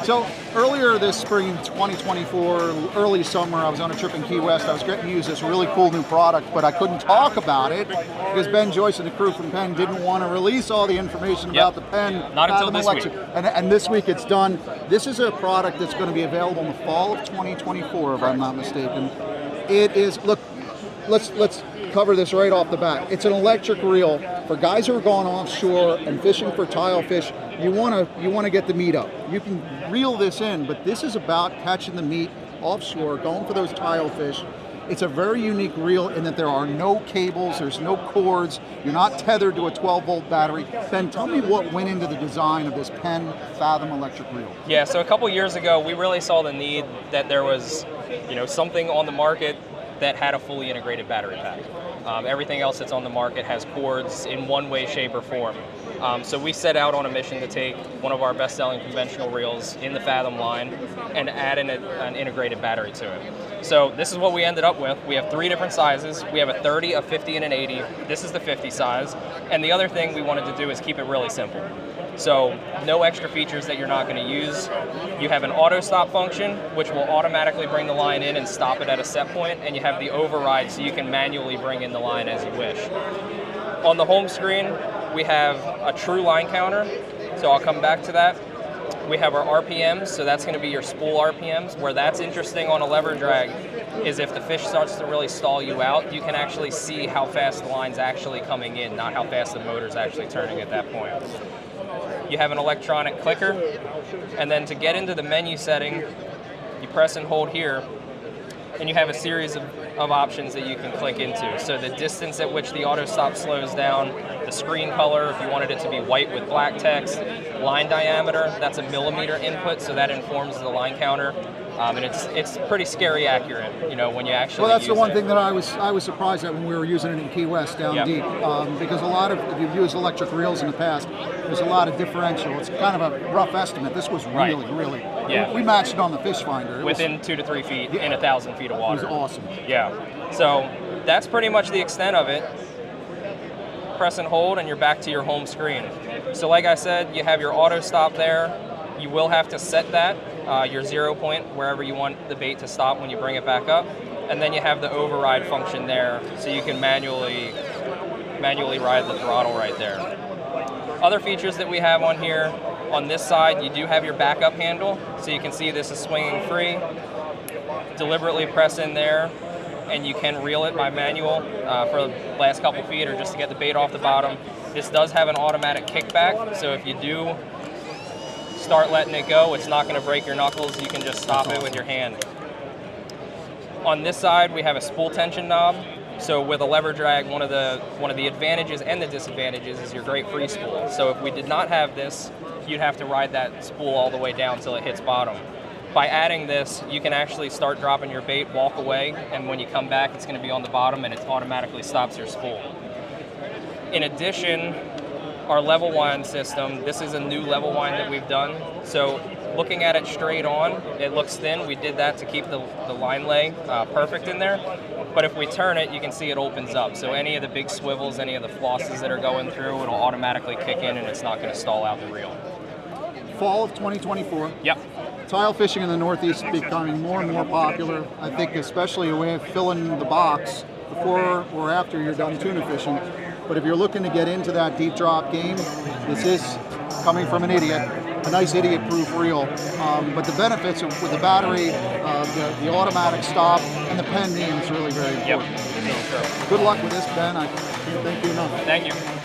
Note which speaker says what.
Speaker 1: So earlier this spring, 2024, early summer, I was on a trip in Key West. I was getting to use this really cool new product, but I couldn't talk about it because Ben Joyce and the crew from PENN didn't want to release all the information about the PENN Fathom Electric. And this week it's done. This is a product that's going to be available in the fall of 2024, if I'm not mistaken. It is, look, let's cover this right off the bat. It's an electric reel for guys who are going offshore and fishing for tilefish. You want to get the meat up. You can reel this in, but this is about catching the meat offshore, going for those tilefish. It's a very unique reel in that there are no cables, there's no cords, you're not tethered to a 12-volt battery. Ben, tell me what went into the design of this PENN Fathom Electric reel.
Speaker 2: Yeah, so a couple years ago, we really saw the need that there was, something on the market that had a fully integrated battery pack. Everything else that's on the market has cords in one way, shape, or form. So we set out on a mission to take one of our best-selling conventional reels in the Fathom line and add an integrated battery to it. So this is what we ended up with. We have 3 different sizes. We have a 30, a 50, and an 80. This is the 50 size. And the other thing we wanted to do is keep it really simple. So no extra features that you're not going to use. You have an auto stop function, which will automatically bring the line in and stop it at a set point, and you have the override so you can manually bring in the line as you wish. On the home screen, we have a true line counter, so I'll come back to that. We have our RPMs, so that's going to be your spool RPMs. Where that's interesting on a lever drag is if the fish starts to really stall you out, you can actually see how fast the line's actually coming in, not how fast the motor's actually turning at that point. You have an electronic clicker, and then to get into the menu setting, you press and hold here, and you have a series of options that you can click into. So the distance at which the auto stop slows down, the screen color, if you wanted it to be white with black text, line diameter, that's a millimeter input, so that informs the line counter. And it's pretty scary accurate, when you actually.
Speaker 1: Well, that's
Speaker 2: use
Speaker 1: the one
Speaker 2: it.
Speaker 1: thing that I was surprised at when we were using it in Key West down deep, because a lot of, if you've used electric reels in the past, there's a lot of differential. It's kind of a rough estimate. This was really.
Speaker 2: Yeah.
Speaker 1: We matched it on the fish finder.
Speaker 2: Within 2 to 3 feet in 1,000 feet of water.
Speaker 1: It was awesome.
Speaker 2: Yeah. So that's pretty much the extent of it. Press and hold, and you're back to your home screen. So like I said, you have your auto stop there. You will have to set that, your 0 point, wherever you want the bait to stop when you bring it back up. And then you have the override function there, so you can manually ride the throttle right there. Other features that we have on here, on this side, you do have your backup handle, so you can see this is swinging free. Deliberately press in there, and you can reel it by manual for the last couple feet or just to get the bait off the bottom. This does have an automatic kickback, so if you do start letting it go, it's not going to break your knuckles. You can just stop it with your hand. On this side, we have a spool tension knob. So with a lever drag, one of the advantages and the disadvantages is your great free spool. So if we did not have this, you'd have to ride that spool all the way down till it hits bottom. By adding this, you can actually start dropping your bait, walk away, and when you come back, it's going to be on the bottom and it automatically stops your spool. In addition, our level wind system, this is a new level wind that we've done. So looking at it straight on, it looks thin. We did that to keep the line lay perfect in there. But if we turn it, you can see it opens up. So any of the big swivels, any of the flosses that are going through, it'll automatically kick in and it's not going to stall out the reel.
Speaker 1: Fall of 2024.
Speaker 2: Yep.
Speaker 1: Tile fishing in the Northeast is becoming more and more popular. I think especially a way of filling the box before or after you're done tuna fishing. But if you're looking to get into that deep drop game, this is, coming from an idiot, a nice idiot-proof reel. But the benefits with the battery, the automatic stop, and the PENN name is really very important.
Speaker 2: Yep.
Speaker 1: So, good luck with this, Ben. I can't thank you enough.
Speaker 2: Thank you.